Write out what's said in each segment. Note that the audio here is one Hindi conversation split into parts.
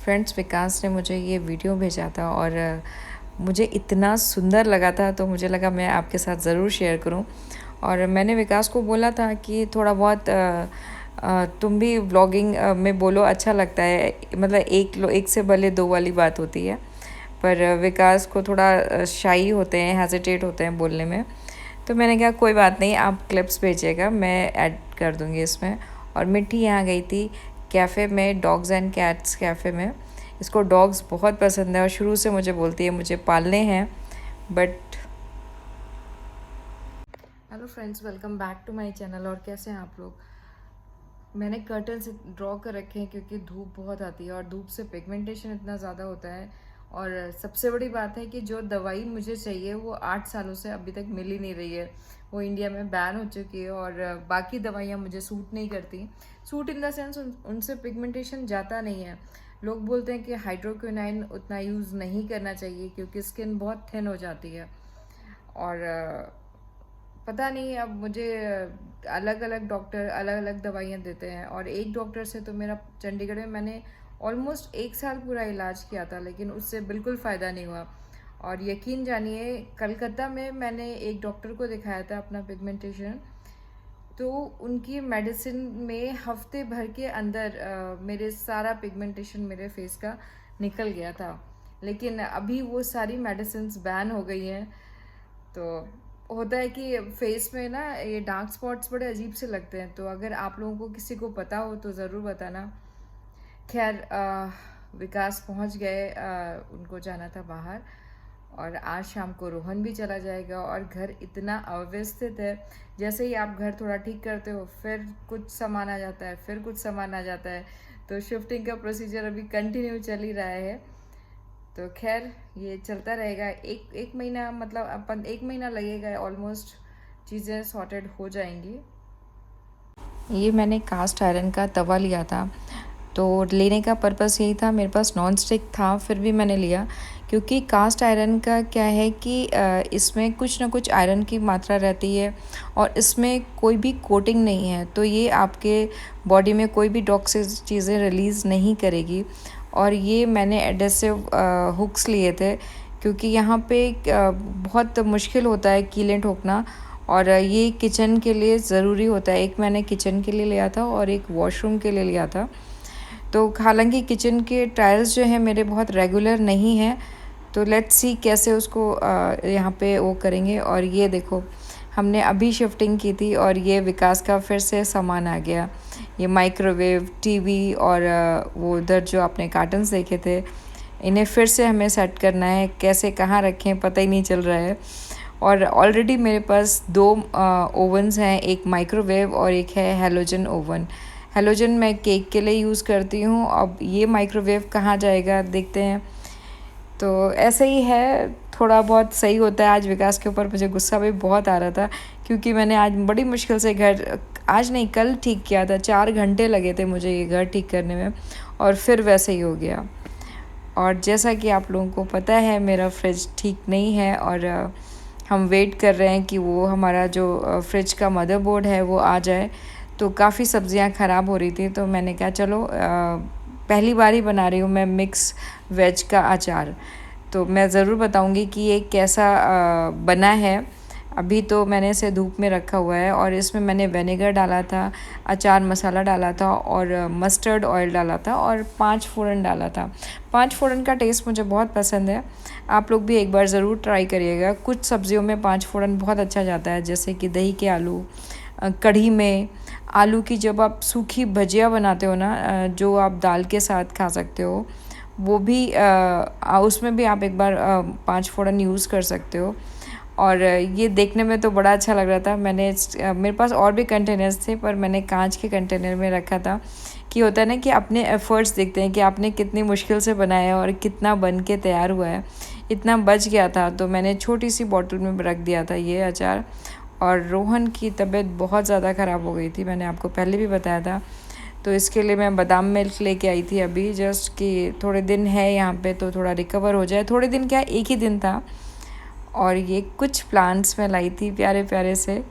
फ्रेंड्स, विकास ने मुझे ये वीडियो भेजा था और मुझे इतना सुंदर लगा था, तो मुझे लगा मैं आपके साथ ज़रूर शेयर करूं। और मैंने विकास को बोला था कि थोड़ा बहुत तुम भी व्लॉगिंग में बोलो, अच्छा लगता है। मतलब एक से भले दो वाली बात होती है, पर विकास को थोड़ा शाई होते हैं, हेजिटेट होते हैं बोलने में। तो मैंने कहा कोई बात नहीं, आप क्लिप्स भेजिएगा, मैं ऐड कर दूँगी इसमें। और मिट्टी यहाँ गई थी कैफ़े में, डॉग्स एंड कैट्स कैफ़े में। इसको डॉग्स बहुत पसंद है और शुरू से मुझे बोलती है मुझे पालने हैं। But hello friends, welcome back to my channel. और कैसे हैं आप लोग? मैंने कर्टन से ड्रॉ कर रखे हैं क्योंकि धूप बहुत आती है और धूप से पिगमेंटेशन इतना ज़्यादा होता है। और सबसे बड़ी बात है कि जो दवाई मुझे चाहिए वो 8 सालों से अभी तक मिल ही नहीं रही है। वो इंडिया में बैन हो चुकी है और बाकी दवाइयाँ मुझे सूट नहीं करती। सूट इन द सेंस उनसे पिगमेंटेशन जाता नहीं है। लोग बोलते हैं कि हाइड्रोक्विनाइन उतना यूज़ नहीं करना चाहिए क्योंकि स्किन बहुत थिन हो जाती है। और पता नहीं, अब मुझे अलग अलग डॉक्टर अलग अलग दवाइयाँ देते हैं। और एक डॉक्टर से तो मेरा चंडीगढ़ में मैंने ऑलमोस्ट 1 साल पूरा इलाज किया था, लेकिन उससे बिल्कुल फ़ायदा नहीं हुआ। और यकीन जानिए, कलकत्ता में मैंने एक डॉक्टर को दिखाया था अपना पिगमेंटेशन, तो उनकी मेडिसिन में हफ्ते भर के अंदर मेरे सारा पिगमेंटेशन मेरे फेस का निकल गया था। लेकिन अभी वो सारी मेडिसिन बैन हो गई हैं। तो होता है कि फेस में ना ये डार्क स्पॉट्स बड़े अजीब से लगते हैं। तो अगर आप लोगों को किसी को पता हो तो ज़रूर बताना। खैर, विकास पहुंच गए, उनको जाना था बाहर। और आज शाम को रोहन भी चला जाएगा। और घर इतना अव्यवस्थित है, जैसे ही आप घर थोड़ा ठीक करते हो फिर कुछ सामान आ जाता है, फिर कुछ सामान आ जाता है। तो शिफ्टिंग का प्रोसीजर अभी कंटिन्यू चल ही रहा है। तो खैर, ये चलता रहेगा। एक महीना, मतलब अपन 1 महीना लगेगा ऑलमोस्ट, चीज़ें सॉर्टेड हो जाएंगी। ये मैंने कास्ट आयरन का तवा लिया था, तो लेने का पर्पस यही था। मेरे पास नॉन स्टिक था, फिर भी मैंने लिया क्योंकि कास्ट आयरन का क्या है कि इसमें कुछ ना कुछ आयरन की मात्रा रहती है और इसमें कोई भी कोटिंग नहीं है, तो ये आपके बॉडी में कोई भी टॉक्सिक चीज़ें रिलीज़ नहीं करेगी। और ये मैंने एडेसिव हुक्स लिए थे क्योंकि यहाँ पे बहुत मुश्किल होता है कीलें ठोकना, और ये किचन के लिए ज़रूरी होता है। एक मैंने किचन के लिए लिया था और एक वॉशरूम के लिए लिया था। तो हालांकि किचन के टाइल्स जो हैं मेरे बहुत रेगुलर नहीं हैं, तो लेट्स सी कैसे उसको यहाँ पे वो करेंगे। और ये देखो, हमने अभी शिफ्टिंग की थी और ये विकास का फिर से सामान आ गया। ये माइक्रोवेव, टीवी और वो उधर जो आपने कार्टन्स देखे थे, इन्हें फिर से हमें सेट करना है। कैसे कहाँ रखें पता ही नहीं चल रहा है। और ऑलरेडी मेरे पास 2 ओवन्स हैं, एक माइक्रोवेव और एक है हैलोजन ओवन। हैलोजन मैं केक के लिए यूज़ करती हूँ, अब ये माइक्रोवेव कहाँ जाएगा देखते हैं। तो ऐसे ही है, थोड़ा बहुत सही होता है। आज विकास के ऊपर मुझे गुस्सा भी बहुत आ रहा था क्योंकि मैंने आज बड़ी मुश्किल से घर, आज नहीं कल ठीक किया था। 4 घंटे लगे थे मुझे ये घर ठीक करने में और फिर वैसे ही हो गया। और जैसा कि आप लोगों को पता है, मेरा फ्रिज ठीक नहीं है और हम वेट कर रहे हैं कि वो हमारा जो फ्रिज का मदरबोर्ड है वो आ जाए। तो काफ़ी सब्ज़ियां ख़राब हो रही थी, तो मैंने कहा चलो, पहली बार ही बना रही हूँ मैं मिक्स वेज का अचार, तो मैं ज़रूर बताऊँगी कि ये कैसा बना है। अभी तो मैंने इसे धूप में रखा हुआ है और इसमें मैंने विनेगर डाला था, अचार मसाला डाला था और मस्टर्ड ऑयल डाला था और 5 फोड़न डाला था। 5 फोड़न का टेस्ट मुझे बहुत पसंद है, आप लोग भी एक बार ज़रूर ट्राई करिएगा। कुछ सब्ज़ियों में 5 फोड़न बहुत अच्छा जाता है, जैसे कि दही के आलू, कढ़ी में आलू की जब आप सूखी भजिया बनाते हो ना, जो आप दाल के साथ खा सकते हो, वो भी उसमें भी आप एक बार 5 फोड़न यूज़ कर सकते हो। और ये देखने में तो बड़ा अच्छा लग रहा था। मेरे पास और भी कंटेनर्स थे, पर मैंने कांच के कंटेनर में रखा था कि होता है ना कि अपने एफ़र्ट्स देखते हैं कि आपने कितनी मुश्किल से बनाया और कितना बन के तैयार हुआ है। इतना बच गया था तो मैंने छोटी सी बॉटल में रख दिया था ये अचार। और रोहन की तबीयत बहुत ज़्यादा ख़राब हो गई थी, मैंने आपको पहले भी बताया था। तो इसके लिए मैं बादाम मिल्क लेके आई थी अभी जस्ट, कि थोड़े दिन है यहाँ पे तो थोड़ा रिकवर हो जाए। थोड़े दिन क्या, एक ही दिन था। और ये कुछ प्लांट्स मैं लाई थी प्यारे प्यारे से,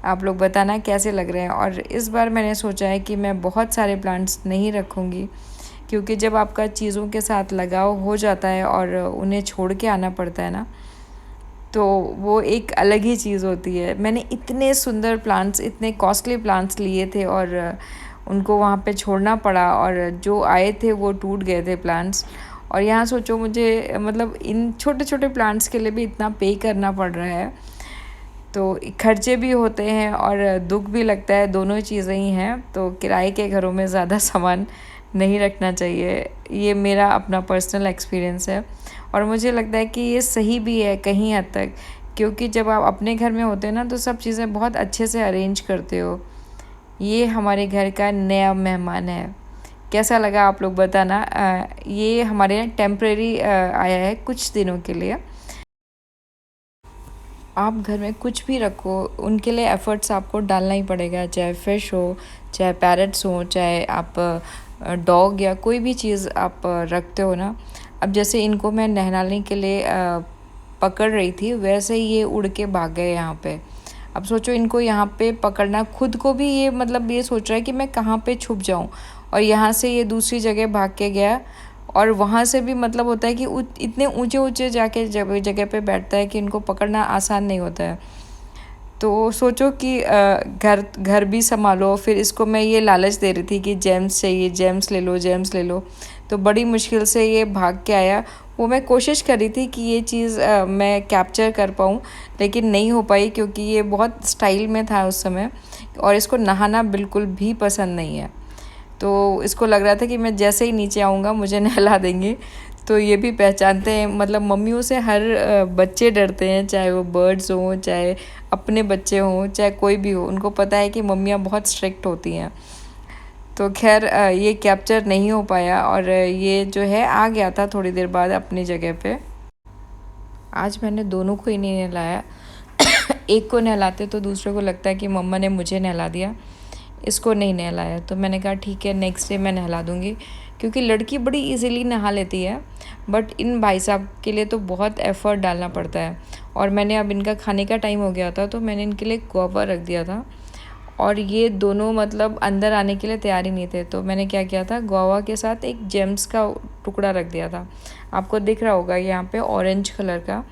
आप लोग बताना कैसे लग रहे हैं। और इस बार मैंने सोचा है कि मैं बहुत सारे प्लांट्स नहीं रखूँगी क्योंकि जब आपका चीज़ों के साथ लगाव हो जाता है और उन्हें छोड़ के आना पड़ता है ना, तो वो एक अलग ही चीज़ होती है। मैंने इतने सुंदर प्लांट्स, इतने कॉस्टली प्लांट्स लिए थे और उनको वहाँ पे छोड़ना पड़ा, और जो आए थे वो टूट गए थे प्लांट्स। और यहाँ सोचो मुझे मतलब इन छोटे छोटे प्लांट्स के लिए भी इतना पे करना पड़ रहा है, तो खर्चे भी होते हैं और दुख भी लगता है, दोनों चीज़ें ही हैं। तो किराए के घरों में ज़्यादा सामान नहीं रखना चाहिए, ये मेरा अपना पर्सनल एक्सपीरियंस है। और मुझे लगता है कि ये सही भी है कहीं हद तक, क्योंकि जब आप अपने घर में होते हैं ना तो सब चीज़ें बहुत अच्छे से अरेंज करते हो। ये हमारे घर का नया मेहमान है, कैसा लगा आप लोग बताना। ये हमारे यहाँ टेम्परेरी आया है कुछ दिनों के लिए। आप घर में कुछ भी रखो, उनके लिए एफ़र्ट्स आपको डालना ही पड़ेगा, चाहे फ़िश हो, चाहे पैरट्स हो, चाहे आप डॉग या कोई भी चीज़ आप रखते हो ना। अब जैसे इनको मैं नहलाने के लिए पकड़ रही थी, वैसे ही ये उड़ के भाग गए यहाँ पे। अब सोचो इनको यहाँ पे पकड़ना, खुद को भी ये मतलब ये सोच रहा है कि मैं कहाँ पे छुप जाऊँ, और यहाँ से ये दूसरी जगह भाग के गया, और वहाँ से भी मतलब होता है कि इतने ऊंचे ऊंचे जाके जगह पे बैठता है कि इनको पकड़ना आसान नहीं होता है। तो सोचो कि घर भी संभालो, फिर इसको मैं ये लालच दे रही थी कि जेम्स चाहिए, जेम्स ले लो, जेम्स ले लो, तो बड़ी मुश्किल से ये भाग के आया। वो मैं कोशिश कर रही थी कि ये चीज़ मैं कैप्चर कर पाऊँ, लेकिन नहीं हो पाई, क्योंकि ये बहुत स्टाइल में था उस समय, और इसको नहाना बिल्कुल भी पसंद नहीं है। तो इसको लग रहा था कि मैं जैसे ही नीचे आऊँगा मुझे नहला देंगे। तो ये भी पहचानते हैं, मतलब मम्मियों से हर बच्चे डरते हैं, चाहे वो बर्ड्स हों, चाहे अपने बच्चे हों, चाहे कोई भी हो, उनको पता है कि मम्मियाँ बहुत स्ट्रिक्ट होती हैं। तो खैर ये कैप्चर नहीं हो पाया, और ये जो है आ गया था थोड़ी देर बाद अपनी जगह पे। आज मैंने दोनों को ही नहीं नहलाया। एक को नहलाते तो दूसरे को लगता है कि मम्मा ने मुझे नहला दिया, इसको नहीं नहलाया। तो मैंने कहा ठीक है, नेक्स्ट डे मैं नहला दूँगी, क्योंकि लड़की बड़ी इजीली नहा लेती है, बट इन भाई साहब के लिए तो बहुत एफ़र्ट डालना पड़ता है। और मैंने अब इनका खाने का टाइम हो गया था, तो मैंने इनके लिए गुआवा रख दिया था, और ये दोनों मतलब अंदर आने के लिए तैयार ही नहीं थे। तो मैंने क्या किया था, गुआवा के साथ एक जेम्स का टुकड़ा रख दिया था, आपको दिख रहा होगा यहाँ पे ऑरेंज कलर का।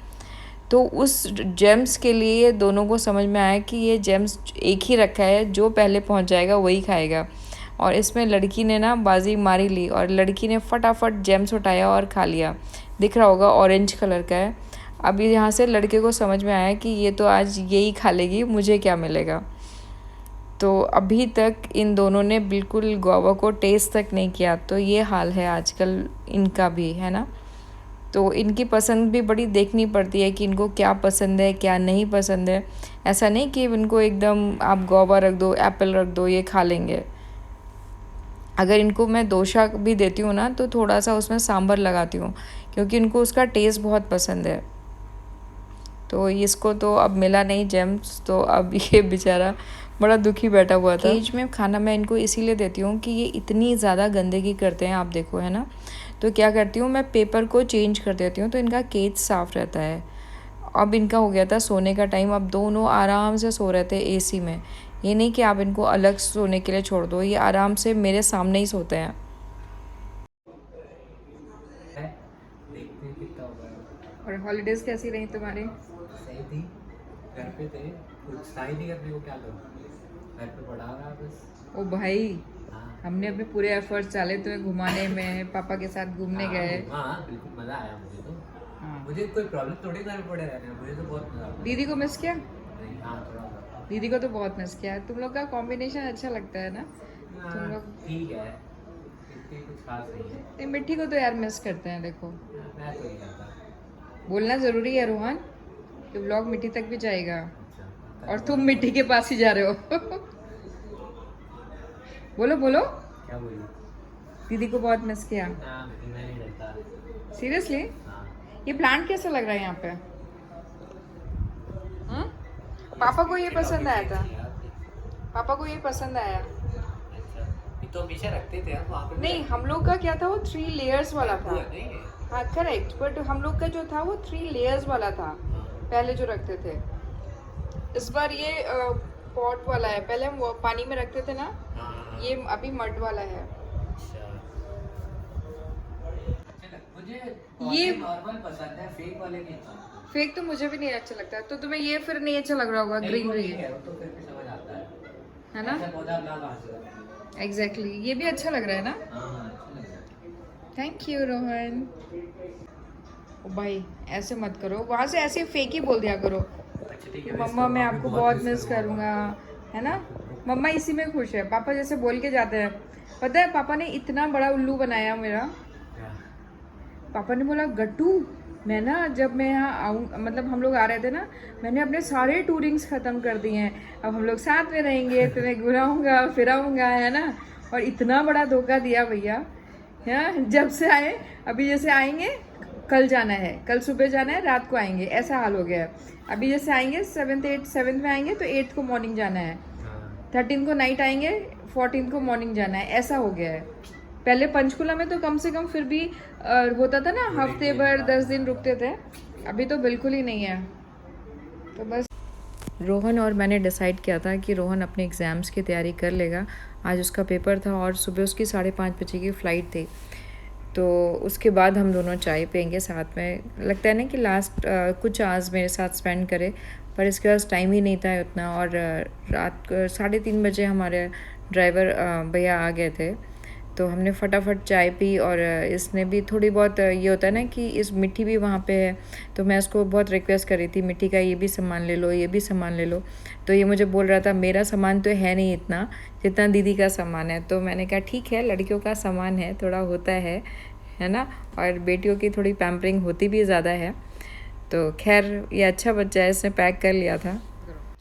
तो उस जेम्स के लिए दोनों को समझ में आया कि ये जेम्स एक ही रखा है, जो पहले पहुंच जाएगा वही खाएगा। और इसमें लड़की ने ना बाजी मारी ली, और लड़की ने फटाफट जेम्स उठाया और खा लिया। दिख रहा होगा ऑरेंज कलर का है। अभी यहाँ से लड़के को समझ में आया कि ये तो आज यही खा लेगी, मुझे क्या मिलेगा। तो अभी तक इन दोनों ने बिल्कुल गुआवा को टेस्ट तक नहीं किया। तो ये हाल है आजकल इनका भी, है ना। तो इनकी पसंद भी बड़ी देखनी पड़ती है कि इनको क्या पसंद है, क्या नहीं पसंद है। ऐसा नहीं कि इनको एकदम आप गुआवा रख दो, एप्पल रख दो, ये खा लेंगे। अगर इनको मैं दोशा भी देती हूँ ना, तो थोड़ा सा उसमें सांभर लगाती हूँ, क्योंकि इनको उसका टेस्ट बहुत पसंद है। तो इसको तो अब मिला नहीं जेम्स, तो अब ये बेचारा बड़ा दुखी बैठा हुआ था। केज में खाना मैं इनको इसीलिए देती हूँ कि ये इतनी ज़्यादा गंदगी करते हैं, आप देखो, है ना। तो क्या करती हूँ, मैं पेपर को चेंज कर देती हूँ, तो इनका केज साफ़ रहता है। अब इनका हो गया था सोने का टाइम, अब दोनों आराम से सो रहे थे एसी में। ये नहीं कि आप इनको अलग सोने के लिए छोड़ दो, ये आराम से मेरे सामने ही सोते हैं। देखते हैं कितना होगा। और हॉलीडेज़ कैसी रही तुम्हारी? सही थी, घर पे थे, कुछ था ही नहीं करने को, क्या करूँ, घर पे पड़ा रहा बस। ओ भाई, हाँ हमने अपने पूरे एफर्ट्स डाले तुम्हें घुमाने में, पापा के साथ घूमने गए। हाँ बिल्कुल मज़ा आया मुझे तो। हाँ। मुझे कोई प्रॉब्लम थोड़ी घर में पड़े रहने में, मुझे तो बहुत मज़ा आता दीदी को मिस किया? है। हाँ थोड़ा सा। दीदी को तो बहुत मिस किया। तुम लोग का कॉम्बिनेशन अच्छा लगता है ना, तुम हाँ लोग। ठीक है, इतनी कुछ खास नहीं है। नहीं, मिट्टी को तो यार मिस करते हैं, देखो। मैं तो नहीं करता। बोलना ज़रूरी है रोहन, कि व्लॉग मिट्टी तक भी जाएगा, अच्छा और तुम मिट्टी के पास ही जा रहे हो। बोलो बोलो। क्या बोलूँ? दीदी को बहुत मिस किया। हाँ मैं नहीं डरता। सीरियसली? हाँ ये प्लांट कैसा लग रहा है यहाँ पे? हम्म? पापा को ये पसंद आया था, पापा को ये पसंद आया। अच्छा, ये तो हमेशा रखते थे हम वहाँ पे। नहीं, हम लोग का क्या था, वो 3 लेयर्स वाला था। नहीं है। हाँ करेक्ट, बट हम लोग का जो था वो 3 लेयर्स वाला था, पहले जो रखते थे। इस बार ये पॉट वाला है, पहले हम वो पानी में रखते थे ना, हाँ। ये अभी मड वाला है। अच्छा मुझे ये नॉर्मल पसंद है, फेक वाले नहीं अच्छे लगते। फेक तो मुझे भी नहीं अच्छा लगता है, तो तुम्हें ये फिर नहीं अच्छा लग रहा होगा नहीं, वो ग्रीनरी, ठीक है, वो तो फिर भी समझ आता है ना? ऐसा पौधा अपना कहाँ से लगता है? एग्जैक्टली ये भी अच्छा लग रहा है ना? हाँ, अच्छा लग रहा है। Thank you Rohan. ओ भाई ऐसे मत करो, वहाँ से ऐसे फेक ही बोल दिया करो अच्छा ठीक कि है, मम्मा मैं आपको बहुत मिस करूँगा, है ना? मम्मा इसी में खुश है, पापा जैसे बोल के जाते हैं। पता है पापा ने इतना बड़ा उल्लू बनाया मेरा। क्या? पापा ने बोला गट्टू, मैं ना जब मैं यहाँ आऊँ, मतलब हम लोग आ रहे थे ना, मैंने अपने सारे टूरिंग्स ख़त्म कर दिए हैं, अब हम लोग साथ में रहेंगे, तुम्हें घुराऊँगा फिराऊँगा, है ना? और इतना बड़ा धोखा दिया भैया, है जब से आए। अभी जैसे आएंगे, कल जाना है, कल सुबह जाना है, रात को आएंगे, ऐसा हाल हो गया है। अभी जैसे आएंगे 7th में आएंगे तो 8th को मॉर्निंग जाना है, हाँ 13 को नाइट आएंगे, 14 को मॉर्निंग जाना है, ऐसा हो गया है। पहले पंचकुला में तो कम से कम फिर भी होता था ना, हफ्ते भर 10 दिन रुकते थे, अभी तो बिल्कुल ही नहीं है। तो बस रोहन और मैंने डिसाइड किया था कि रोहन अपने एग्ज़ाम्स की तैयारी कर लेगा। आज उसका पेपर था और सुबह उसकी 5:30 बजे की फ़्लाइट थी, तो उसके बाद हम दोनों चाय पियेंगे साथ में। लगता है ना कि लास्ट कुछ आवर्स मेरे साथ स्पेंड करे, पर इसके पास टाइम ही नहीं था उतना। और रात को 3:30 बजे हमारे ड्राइवर भैया आ गए थे, तो हमने फटाफट चाय पी। और इसने भी थोड़ी बहुत ये होता है ना कि इस मिट्टी भी वहाँ पे है, तो मैं उसको बहुत रिक्वेस्ट कर रही थी मिट्टी का ये भी सामान ले लो, ये भी सामान ले लो। तो ये मुझे बोल रहा था मेरा सामान तो है नहीं इतना जितना दीदी का सामान है। तो मैंने कहा ठीक है, लड़कियों का सामान है, थोड़ा होता है ना? और बेटियों की थोड़ी पैम्परिंग होती भी ज़्यादा है। तो खैर ये अच्छा बच्चा है, इसने पैक कर लिया था।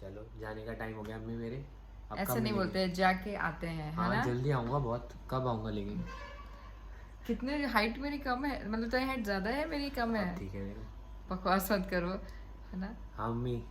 चलो जाने का टाइम हो गया अम्मी मेरे। अब ऐसे कब नहीं मिलेंगे? बोलते, जाके आते हैं, है हाँ ना? जल्दी आऊँगा बहुत। कब आऊँगा लेकिन? कितने हाइट मेरी कम है, मतलब तेरी हाइट ज़्यादा है मेरी कम है। ठीक है मेरे। बकवास मत करो, है ना? हाँ अम्मी,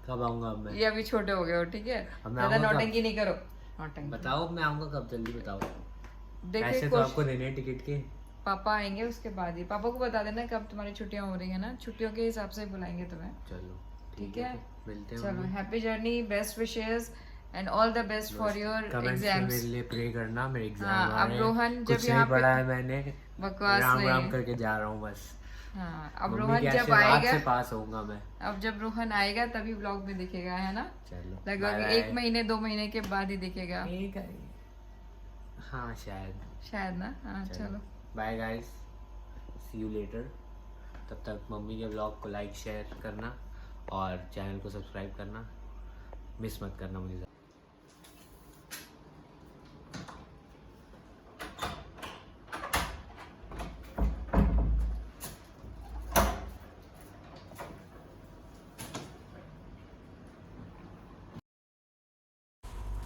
कब आऊँगा अब मैं? ये अभी छोटे हो गए हो, ठीक है? अब मैं ज़्यादा आऊँगा कब? नौटंकी नहीं करो, नौटंकी। बताओ मैं आऊँगा कब, जल्दी बताओ। देखिए पैसे तो आपको देने हैं टिकट के। पापा आएंगे उसके बाद ही, पापा को बता देना कब तुम्हारी छुट्टियां हो रही है ना, छुट्टियों के हिसाब से बुलाएंगे तुम्हें। चलो ठीक है, मिलते हैं चलो अम्मी। Happy journey, best wishes and all the best for your comments में एग्जाम्स। मेरे लिए प्रे करना, मेरे एग्जाम हाँ, आ अब रहे रोहन हैं, जब कुछ यहाँ नहीं पे पढ़ा है मैंने, बकवास राम नहीं। राम करके जा रहा हूँ बस। हाँ, अब मम्मी रोहन के जब आशीर्वाद आएगा, से पास होऊंगा मैं। अब जब रोहन आएगा तभी ब्लॉग में दिखेगा, है ना? चलो लगभग बाय 1 महीने 2 महीने के बाद ही दिखेगा बाय। हाँ शायद। शायद ना। हाँ चलो bye guys, see you later. तब तक मम्मी के ब्लॉग को लाइक शेयर करना और चैनल को सब्सक्राइब करना, मिस मत करना मुझे।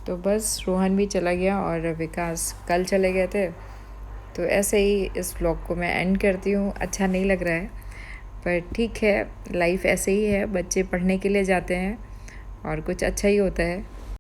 तो बस रोहन भी चला गया और विकास कल चले गए थे। तो ऐसे ही इस व्लॉग को मैं एंड करती हूँ। अच्छा नहीं लग रहा है, पर ठीक है, लाइफ ऐसे ही है, बच्चे पढ़ने के लिए जाते हैं और कुछ अच्छा ही होता है।